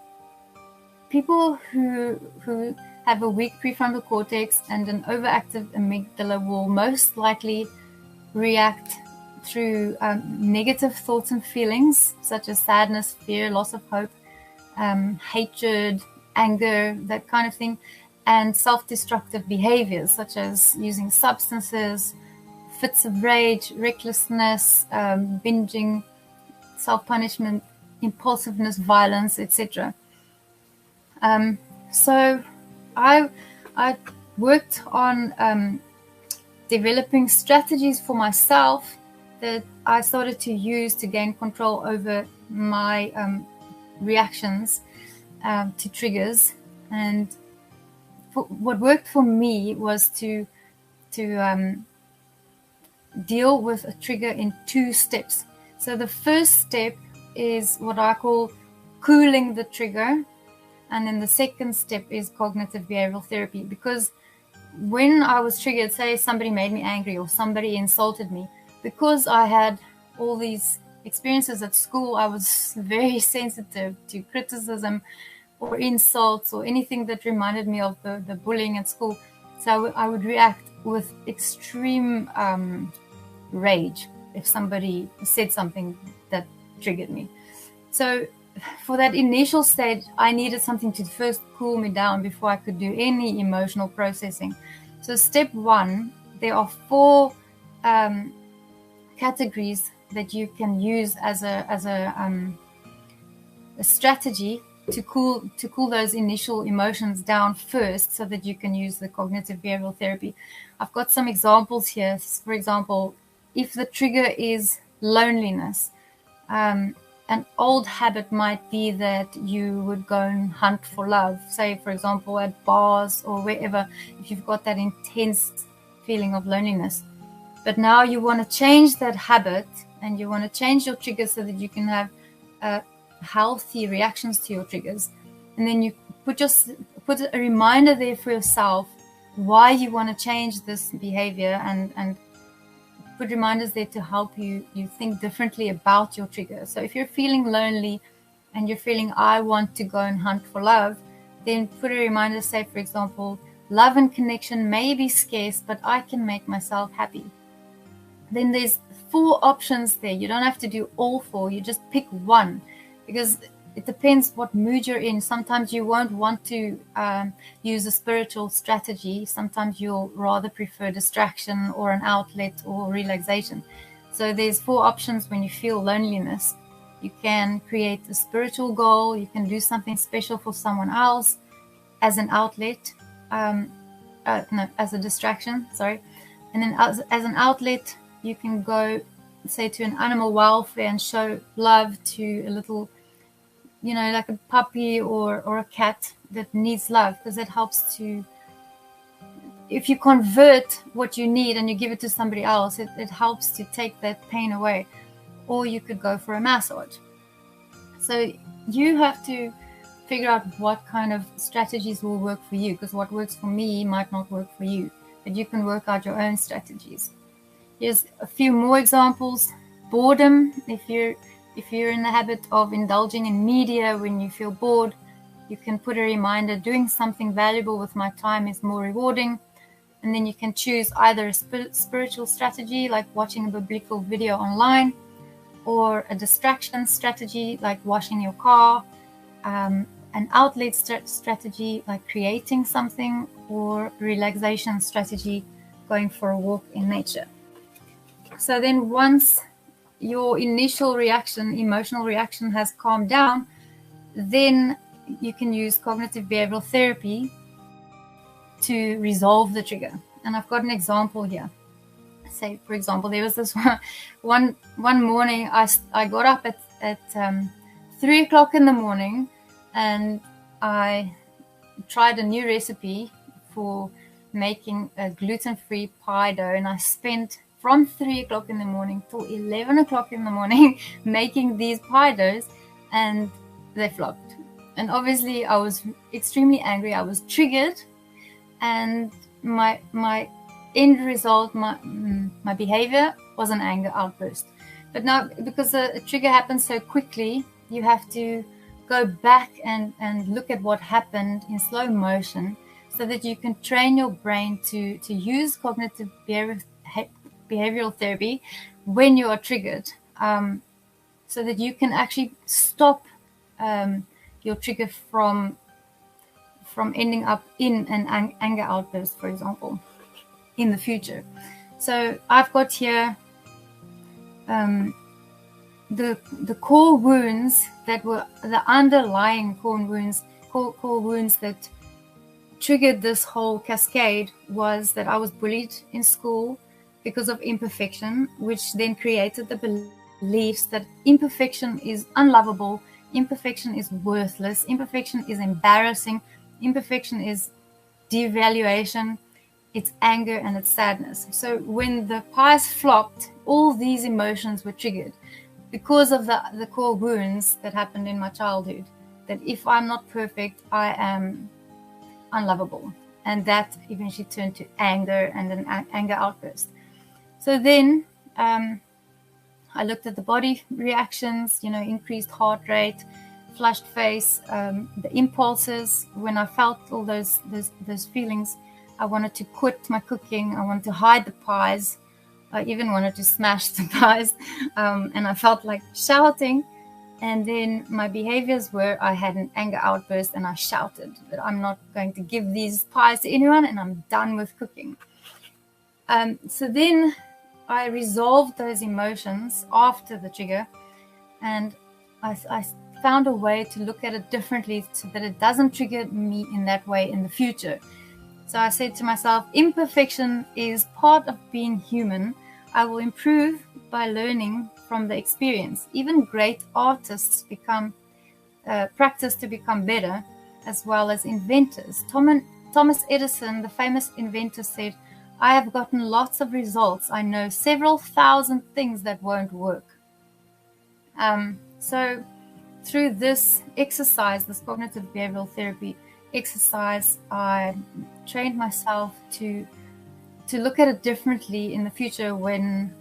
people who have a weak prefrontal cortex and an overactive amygdala will most likely react through negative thoughts and feelings such as sadness, fear, loss of hope, hatred, anger, that kind of thing, and self-destructive behaviors such as using substances, fits of rage, recklessness, binging, self-punishment, impulsiveness, violence, etc. So I worked on developing strategies for myself that I started to use to gain control over my reactions to triggers. And what worked for me was to deal with a trigger in 2 steps. So the first step is what I call cooling the trigger, and then the second step is cognitive behavioral therapy. Because when I was triggered, say somebody made me angry or somebody insulted me, because I had all these experiences at school, I was very sensitive to criticism or insults or anything that reminded me of the bullying at school. So I would react with extreme rage if somebody said something that triggered me. So for that initial stage, I needed something to first cool me down before I could do any emotional processing. So step 1, there are 4 categories that you can use as a strategy to cool those initial emotions down first, so that you can use the cognitive behavioral therapy. I've got some examples here. For example, if the trigger is loneliness, an old habit might be that you would go and hunt for love, say, for example, at bars or wherever, if you've got that intense feeling of loneliness. But now you want to change that habit, and you want to change your triggers so that you can have healthy reactions to your triggers. And then you put a reminder there for yourself why you want to change this behavior, and put reminders there to help you think differently about your trigger. So if you're feeling lonely and you're feeling, I want to go and hunt for love, then put a reminder, say, for example, love and connection may be scarce, but I can make myself happy. Then there's 4 options there. You don't have to do all 4. You just pick one, because it depends what mood you're in. Sometimes you won't want to use a spiritual strategy. Sometimes you'll rather prefer distraction or an outlet or relaxation. So there's 4 options when you feel loneliness. You can create a spiritual goal. You can do something special for someone else as an outlet. As a distraction, sorry. And then as an outlet, you can go, say, to an animal welfare and show love to a little, like a puppy or a cat that needs love, because it helps to, if you convert what you need and you give it to somebody else, it helps to take that pain away. Or you could go for a massage. So you have to figure out what kind of strategies will work for you, because what works for me might not work for you, but you can work out your own strategies. Here's a few more examples. Boredom. If you're in the habit of indulging in media when you feel bored, you can put a reminder, doing something valuable with my time is more rewarding. And then you can choose either a spiritual strategy, like watching a biblical video online, or a distraction strategy, like washing your car, an outlet strategy, like creating something, or relaxation strategy, going for a walk in nature. So then once your initial reaction, emotional reaction, has calmed down, then you can use cognitive behavioral therapy to resolve the trigger. And I've got an example here. Say, for example, there was this one morning, I got up at 3 o'clock in the morning, and I tried a new recipe for making a gluten-free pie dough, and I spent from 3 o'clock in the morning till 11 o'clock in the morning making these pie doughs, and they flopped. And obviously I was extremely angry. I was triggered, and my end result, my behavior was an anger outburst. But now, because the trigger happens so quickly, you have to go back and look at what happened in slow motion, so that you can train your brain to use cognitive behavioral therapy when you are triggered, so that you can actually stop your trigger from ending up in an anger outburst, for example, in the future. So I've got here the core wounds that were the underlying core wounds that triggered this whole cascade. Was that I was bullied in school because of imperfection, which then created the beliefs that imperfection is unlovable, imperfection is worthless, imperfection is embarrassing, imperfection is devaluation, it's anger, and it's sadness. So when the pies flopped, all these emotions were triggered because of the core wounds that happened in my childhood, that if I'm not perfect, I am unlovable. And that eventually turned to anger and an anger outburst. So then I looked at the body reactions, increased heart rate, flushed face, the impulses. When I felt all those feelings, I wanted to quit my cooking. I wanted to hide the pies. I even wanted to smash the pies. And I felt like shouting. And then my behaviors were, I had an anger outburst and I shouted that I'm not going to give these pies to anyone, and I'm done with cooking. So then I resolved those emotions after the trigger, and I found a way to look at it differently so that it doesn't trigger me in that way in the future. So I said to myself, imperfection is part of being human. I will improve by learning from the experience. Even great artists practice to become better, as well as inventors. Thomas Edison, the famous inventor, said, I have gotten lots of results. I know several thousand things that won't work. So through this exercise, this cognitive behavioral therapy exercise, I trained myself to look at it differently in the future when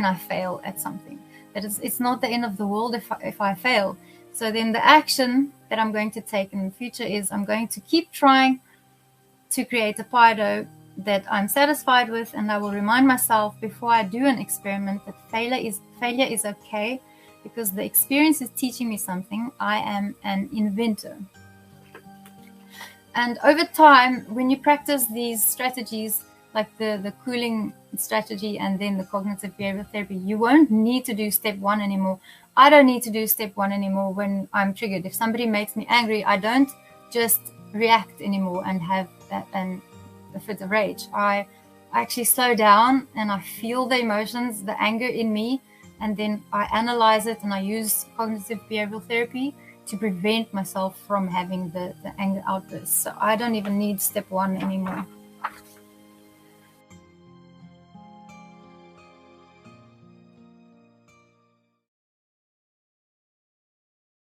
I fail at something. That it's not the end of the world if I fail. So then the action that I'm going to take in the future is I'm going to keep trying to create a pie dough that I'm satisfied with, and I will remind myself before I do an experiment that failure is okay, because the experience is teaching me something. I am an inventor. And over time, when you practice these strategies, like the cooling strategy and then the cognitive behavioral therapy, you won't need to do step 1 anymore. I don't need to do step 1 anymore when I'm triggered. If somebody makes me angry, I don't just react anymore and have a fit of rage. I actually slow down and I feel the emotions, the anger in me, and then I analyze it, and I use cognitive behavioral therapy to prevent myself from having the anger outbursts. So I don't even need step 1 anymore.